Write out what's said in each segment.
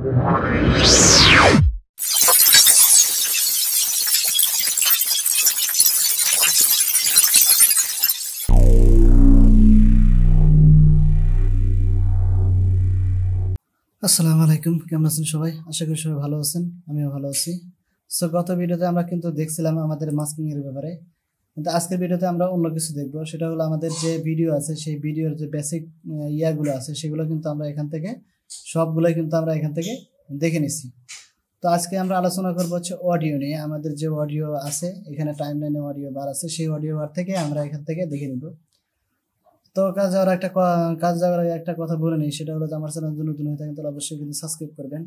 আসসালামু আলাইকুম, কেমন আছেন সবাই? আশা করি সবাই ভালো আছেন, আমিও ভালো আছি। সো গত ভিডিওতে আমরা কিন্তু দেখছিলাম আমাদের মাস্কিং এর ব্যাপারে, কিন্তু আজকের ভিডিওতে আমরা অন্য কিছু দেখবো। সেটা হলো আমাদের যে ভিডিও আছে সেই ভিডিওর যে বেসিক ইয়াগুলো আছে সেগুলো কিন্তু আমরা এখান থেকে সবগুলোই কিন্তু আমরা এখান থেকে দেখে নিছি। তো আজকে আমরা আলোচনা করবো হচ্ছে অডিও নিয়ে। আমাদের যে অডিও আছে এখানে টাইমলাইনে অডিও বার আছে, সেই অডিও বার থেকে আমরা এখান থেকে দেখে নিব। তো কাজ যাওয়ার আগে একটা কথা বলে নিই, সেটা হলো যে আমার চ্যানেল নতুন হয়ে থাকেন তাহলে অবশ্যই কিন্তু সাবস্ক্রাইব করবেন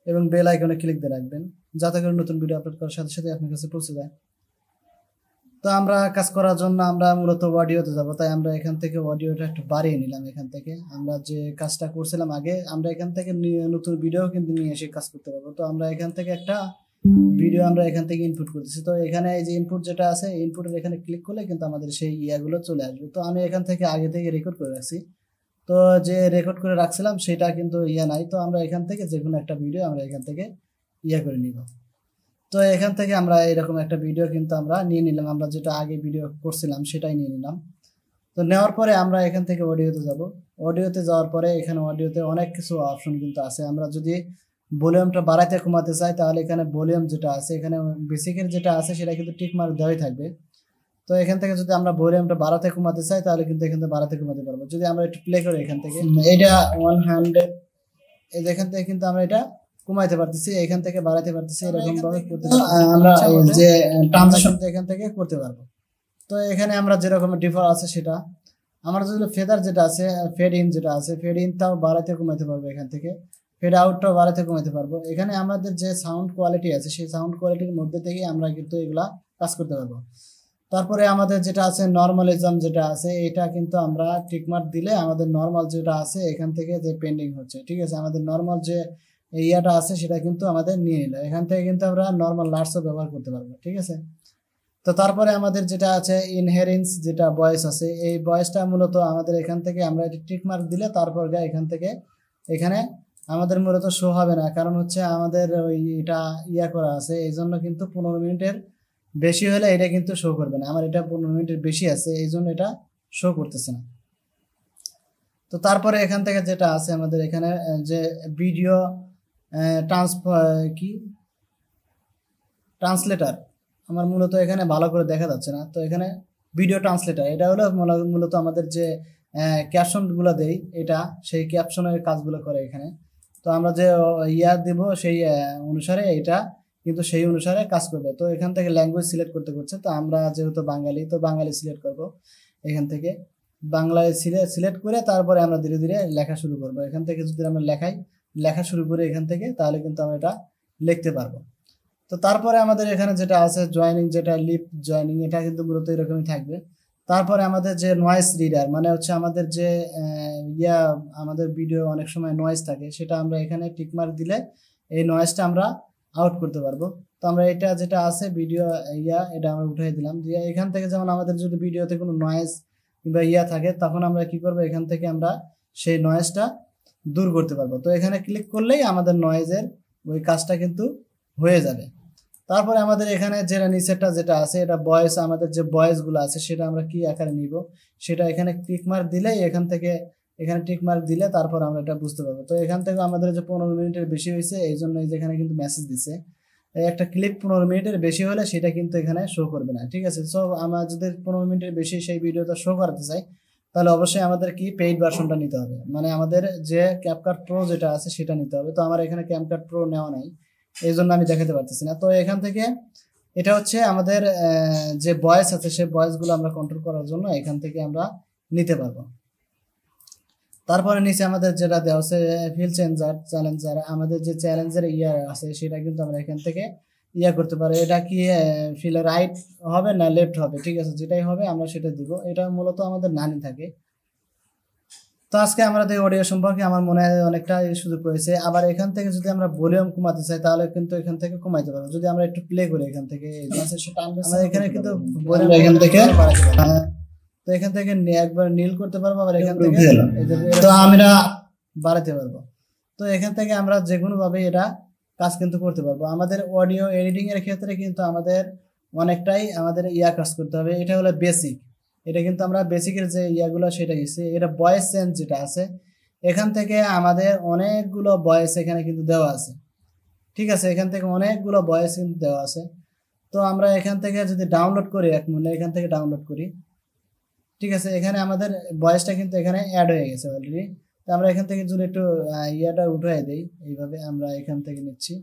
এবং বেল আইকনে ক্লিক দিয়ে রাখবেন, যাতে করে নতুন ভিডিও আপলোড করার সাথে সাথে আপনার কাছে পৌঁছে যায়। তো আমরা কাজ করার জন্য আমরা মূলত অডিওতে যাব, তাই আমরা এখান থেকে অডিওটা একটু বাড়িয়ে নিলাম। এখান থেকে আমরা যে কাজটা করছিলাম আগে, আমরা এখান থেকে নতুন ভিডিও কিন্তু নিয়ে এসে কাজ করতে পারবো। তো আমরা এখান থেকে একটা ভিডিও আমরা এখান থেকে ইনপুট করতেছি। তো এখানে এই যে ইনপুট যেটা আছে, ইনপুটের এখানে ক্লিক করলে কিন্তু আমাদের সেই ইয়াগুলো চলে আসবে। তো আমি এখান থেকে আগে থেকে রেকর্ড করে রাখছি, তো যে রেকর্ড করে রাখছিলাম সেটা কিন্তু নাই। তো আমরা এখান থেকে যে কোনো একটা ভিডিও আমরা এখান থেকে করে নিব। তো এখান থেকে আমরা এরকম একটা ভিডিও কিন্তু আমরা নিয়ে নিলাম, আমরা যেটা আগে ভিডিও করছিলাম সেটাই নিয়ে নিলাম। তো নেওয়ার পরে আমরা এখান থেকে অডিওতে যাব। অডিওতে যাওয়ার পরে এখানে অডিওতে অনেক কিছু অপশন কিন্তু আছে। আমরা যদি ভলিউমটা বাড়াইতে কমাতে চাই তাহলে এখানে ভলিউম যেটা আছে, এখানে বেসিকের যেটা আছে সেটা কিন্তু টিক মার্ক দেওয়াই থাকবে। তো এখান থেকে যদি আমরা ভলিউমটা বাড়াতে কমাতে চাই তাহলে কিন্তু এখান থেকে বাড়াতে কমাতে পারবো। যদি আমরা একটু প্লে করি এখান থেকে, এটা 100, এই এখান থেকে কিন্তু আমরা এটা কমাইতে পারতেছি, এখান থেকে বাড়াইতে পারতেছি, এরকম ভাবে করতে আমরা যে ট্রানজিশন এখান থেকে করতে পারবো। তো এখানে আমরা যেরকম ডিফল্ট আছে সেটা আমরা যদি ফেদার যেটা আছে, ফেড ইন যেটা আছে, ফেড ইনটাও বাড়াইতে কমাইতে পারবো, এখান থেকে ফেড আউটটাও বাড়াইতে কমাইতে পারবো। এখানে আমাদের যে সাউন্ড কোয়ালিটি আছে সেই সাউন্ড কোয়ালিটির মধ্যে থেকে আমরা কিন্তু এগুলা কাজ করতে পারবো। তারপরে আমাদের যেটা আছে নর্মালিজম যেটা আছে, এটা কিন্তু আমরা টিকমার্ক দিলে আমাদের নর্মাল যেটা আছে এখান থেকে যে পেন্ডিং হচ্ছে, ঠিক আছে, আমাদের নর্মাল যে ইয়াটা আছে সেটা কিন্তু আমাদের নিয়ে নিল। এখান থেকে কিন্তু আমরা নর্মাল লার্সও ব্যবহার করতে পারবো, ঠিক আছে। তো তারপরে আমাদের যেটা আছে ইনহেরেন্স যেটা ভয়েস আছে, এই ভয়েসটা মূলত আমাদের এখান থেকে আমরা টিক মার্ক দিলে তারপর এখান থেকে এখানে আমাদের মূলত শো হবে না, কারণ হচ্ছে আমাদের ওই এটা করা আছে, এই জন্য কিন্তু 15 মিনিটের বেশি হলে এটা কিন্তু শো করবে না। আমার এটা 15 মিনিটের বেশি আছে, এই জন্য এটা শো করতেছে না। তো তারপরে এখান থেকে যেটা আছে আমাদের এখানে যে ভিডিও ট্রান্সলেটার, আমার মূলত এখানে ভালো করে দেখা যাচ্ছে না। তো এখানে ভিডিও ট্রান্সলেটার, এটা হলো মূলত আমাদের যে ক্যাপশনগুলো দেই, এটা সেই ক্যাপশনের কাজগুলো করে এখানে। তো আমরা যে দেব সেই অনুসারে এটা কিন্তু সেই অনুসারে কাজ করবে। তো এখান থেকে ল্যাঙ্গুয়েজ সিলেক্ট করতে হচ্ছে, তো আমরা যেহেতু বাঙালি, তো বাঙালি সিলেক্ট করব। এখান থেকে বাংলায় সিলেক্ট করে তারপরে আমরা ধীরে ধীরে লেখা শুরু করব। এখান থেকে যদি আমরা লেখা শুরু করি এখান থেকে, তাহলে কিন্তু আমরা এটা লিখতে পারবো। তো তারপরে আমাদের এখানে যেটা আছে জয়েনিং, যেটা লিপ জয়েনিং, এটা কিন্তু মূলত এরকমই থাকবে। তারপরে আমাদের যে নয়েজ রিডার, মানে হচ্ছে আমাদের যে আমাদের ভিডিও অনেক সময় নয়েজ থাকে, সেটা আমরা এখানে টিকমার্ক দিলে এই নয়েজটা আমরা আউট করতে পারবো। তো আমরা এটা যেটা আছে ভিডিও এটা আমরা উঠিয়ে দিলাম, দিয়ে এখান থেকে যেমন আমাদের যদি ভিডিওতে কোনো নয়েজ কিংবা থাকে, তখন আমরা কি করবো, এখান থেকে আমরা সেই নয়েজটা দূর করতে পারবো। তো এখানে ক্লিক করলেই আমাদের নয়েজের ওই কাজটা কিন্তু হয়ে যাবে। তারপরে আমাদের এখানে যেটা নিচেরটা যেটা আছে, এটা ভয়েস, আমাদের যে ভয়েসগুলো আছে সেটা আমরা কি আকারে নিব, সেটা এখানে টিক মার্ক দিলেই এখান থেকে এখানে টিক মার্ক দিলে তারপর আমরা এটা বুঝতে পারবো। তো এখান থেকে আমাদের যে 15 মিনিটের বেশি হয়েছে, এই জন্য যেখানে কিন্তু মেসেজ দিচ্ছে, একটা ক্লিপ 15 মিনিটের বেশি হলে সেটা কিন্তু এখানে শো করবে না, ঠিক আছে। সো আমরা যদি 15 মিনিটের বেশি সেই ভিডিওটা শো করাতে চাই, তাহলে অবশ্যই আমাদের কি পেইড ভার্সনটা নিতে হবে, মানে আমাদের যে ক্যাপকাট প্রো যেটা আছে সেটা নিতে হবে। তো আমার এখানে ক্যাপকাট প্রো নেওয়া নাই, এই জন্য আমি দেখাতে পারতেছি না। তো এখান থেকে এটা হচ্ছে আমাদের যে ভয়েস আছে সেই ভয়েসগুলো আমরা কন্ট্রোল করার জন্য এখান থেকে আমরা নিতে পারবো। তারপরে নিচে আমাদের যেটা দেওয়া আছে ফিল চ্যালেঞ্জার, আমাদের যে চ্যালেঞ্জের আছে সেটা কিন্তু আমরা এখান থেকে করতে পারি। এটা কি ফিল রাইট হবে না লেফট হবে, ঠিক আছে, যেটাই হবে আমরা সেটা দিব। এটা মূলত আমাদের নানি থাকে। তো আজকে আমাদের অডিও সম্পর্কে আমার মনে হয় অনেকটা সুযোগ রয়েছে। আবার এখান থেকে যদি আমরা ভলিউম কমাতে চাই তাহলে কিন্তু এখান থেকে কমাইতে পারবো। যদি আমরা একটু প্লে করি এখান থেকে, আমরা এখানে কিন্তু এখান থেকে তো এখান থেকে একবার নীল করতে পারবো, আবার এখান থেকে তো আমরা বাড়াতে পারবো। তো এখান থেকে আমরা যে কোনোভাবে এটা কাজ কিন্তু করতে পারবো। আমাদের অডিও এডিটিং এর ক্ষেত্রে কিন্তু আমাদের অনেকটাই আমাদের কাজ করতে হবে। এটা হলো বেসিক, এটা কিন্তু আমরা বেসিকের যে ইয়াগুলো সেটা গেছি। এটা ভয়েস চেঞ্জ যেটা আছে, এখান থেকে আমাদের অনেকগুলো ভয়েস এখানে কিন্তু দেওয়া আছে, ঠিক আছে। এখান থেকে অনেকগুলো ভয়েস কিন্তু দেওয়া আছে। তো আমরা এখান থেকে যদি ডাউনলোড করি, এক মিনিট এখান থেকে ডাউনলোড করি, ঠিক আছে। এখানে আমাদের ভয়েসটা কিন্তু এখানে অ্যাড হয়ে গেছে অলরেডি। তো আমরা এখান থেকে যদি একটু ইয়াটা উঠাই দিই, এইভাবে আমরা এখান থেকে নিচ্ছি,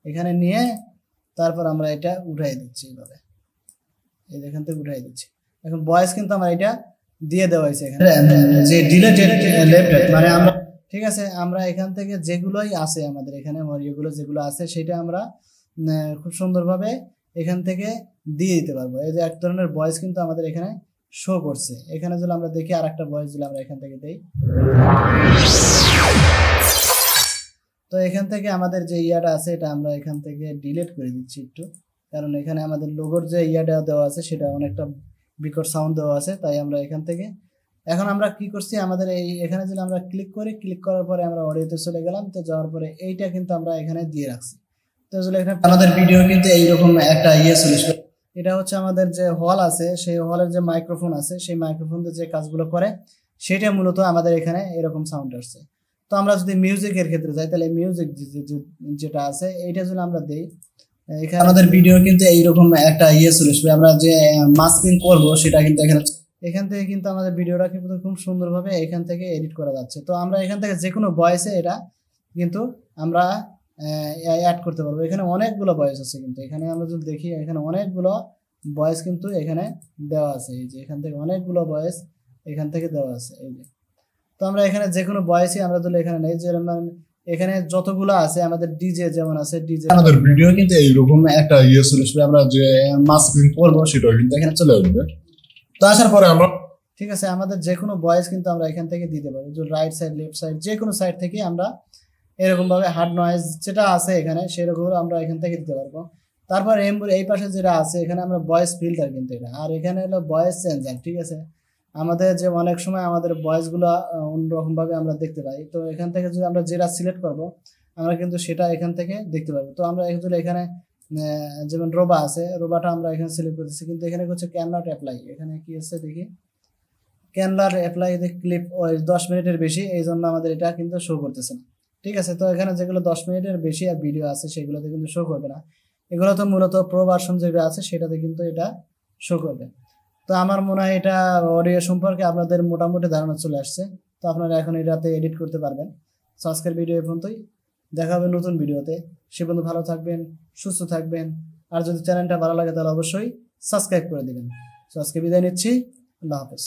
এখানে নিয়ে তারপর আমরা এটা উঠাই দিচ্ছি এইভাবে, এই এখান থেকে উঠাই দিচ্ছি। এখন ভয়েস কিন্তু আমরা এটা দিয়ে দেওয়া হয়েছে এখানে যে ডিলেটেড লেফট, মানে আমরা, ঠিক আছে, আমরা এখান থেকে যেগুলোই আছে আমাদের এখানে অডিওগুলো যেগুলো আছে সেটা আমরা খুব সুন্দরভাবে এখান থেকে দিয়ে দিতে পারবো। এই যে এক ধরনের ভয়েস কিন্তু আমাদের এখানে শো করছে। এখানে যদি আমরা দেখি আর একটা ভয়েস যদি আমরা এখান থেকে দেই, তো এখান থেকে আমাদের যে ইয়াটা আছে এটা আমরা এখান থেকে ডিলিট করে দিচ্ছি একটু, কারণ এখানে আমাদের লোগোর যে ইয়াটা দেওয়া আছে সেটা অনেকটা বিকট সাউন্ড দেওয়া আছে, তাই আমরা এখান থেকে এখন আমরা কি করছি, আমাদের এই এখানে যদি আমরা ক্লিক করি, ক্লিক করার পরে আমরা অডিওতে চলে গেলাম। তো যাওয়ার পরে এইটা কিন্তু আমরা এখানে দিয়ে রাখছি। তো এখানে আমাদের ভিডিও কিন্তু এইরকম একটা চলে আসবে। এটা হচ্ছে আমাদের যে হল আছে, সেই হলের যে মাইক্রোফোন আছে, সেই মাইক্রোফোন দিয়ে যে কাজগুলো করে সেটা মূলত আমাদের এখানে এরকম সাউন্ড আসছে। তো আমরা যদি মিউজিকের ক্ষেত্রে যাই, তাহলে মিউজিক যেটা আছে এইটা যদি আমরা দেই, এখানে আমাদের ভিডিও কিন্তু এইরকম একটা চলে আসবে। আমরা যে মাস্কিং করব সেটা কিন্তু এখান থেকে কিন্তু আমাদের ভিডিওটা কিন্তু খুব সুন্দরভাবে এখান থেকে এডিট করা যাচ্ছে। তো আমরা এখান থেকে যে কোনো ভয়েসে এটা কিন্তু আমরা অ্যাড করতে পারবো। এখানে অনেকগুলো ভয়েস আছে, কিন্তু এখানে আমরা যদি দেখি এখানে অনেকগুলো ভয়েস কিন্তু এখানে দেওয়া আছে। এই যে এখান থেকে অনেকগুলো ভয়েস এখান থেকে দেওয়া আছে, এই যে। তো আমরা এখানে যে কোনো ভয়েসই আমরা যদি এখানে নেই, যে এখানে যতগুলো আছে আমাদের ডিজে যেমন আছে, ডিজে আমাদের ভিডিও কিন্তু এইরকম একটা চলে আসবে। আমরা যে মাস্কিং করবো সেটাও কিন্তু এখানে চলে আসবে। তো আসার পরে আমরা, ঠিক আছে, আমাদের যে কোনো ভয়েস কিন্তু আমরা এখান থেকে দিতে পারি, যে রাইট সাইড লেফট সাইড যে কোনো সাইড থেকে আমরা এরকম ভাবে হার্ড নয়েজ যেটা আছে এখানে সেরকম আমরা এখান থেকে দিতে পারবো। তারপর এই পাশে যেটা আছে এখানে আমরা ভয়েস ফিল্টার কিন্তু এটা, আর এখানে হলো ভয়েস চেঞ্জার, ঠিক আছে। আমাদের যে অনেক সময় আমাদের ভয়েসগুলো অন্যরকম ভাবে আমরা দেখতে পাই, তো এখান থেকে যদি আমরা যেটা সিলেক্ট করব আমরা কিন্তু সেটা এখান থেকে দেখতে পাবো। তো আমরা এখানে যেমন রোবা আছে, রোবাটা আমরা এখানে সিলেক্ট করতেছি, কিন্তু এখানে হচ্ছে ক্যানভাস অ্যাপ্লাই, এখানে কি আছে দেখি, ক্যানভাস অ্যাপ্লাই ক্লিপ 10 মিনিটের বেশি, এই জন্য আমাদের এটা কিন্তু শো করতেছে না, ঠিক আছে। তো এখানে যেগুলো 10 মিনিটের বেশি আর ভিডিও আছে সেগুলোতে কিন্তু শো করবে না। এগুলো তো মূলত প্রো ভার্সন যেটা আছে সেটাতে কিন্তু এটা শো করবে। তো আমার মনে হয় এটা অডিও সম্পর্কে আপনাদের মোটামুটি ধারণা চলে আসছে। তো আপনারা এখন এটাতে এডিট করতে পারবেন। তো আজকের ভিডিও এই পর্যন্তই, দেখা হবে নতুন ভিডিওতে। সে পর্যন্ত ভালো থাকবেন, সুস্থ থাকবেন, আর যদি চ্যানেলটা ভালো লাগে তাহলে অবশ্যই সাবস্ক্রাইব করে দিবেন। তো আজকে বিদায় নিচ্ছি, আল্লাহ হাফেজ।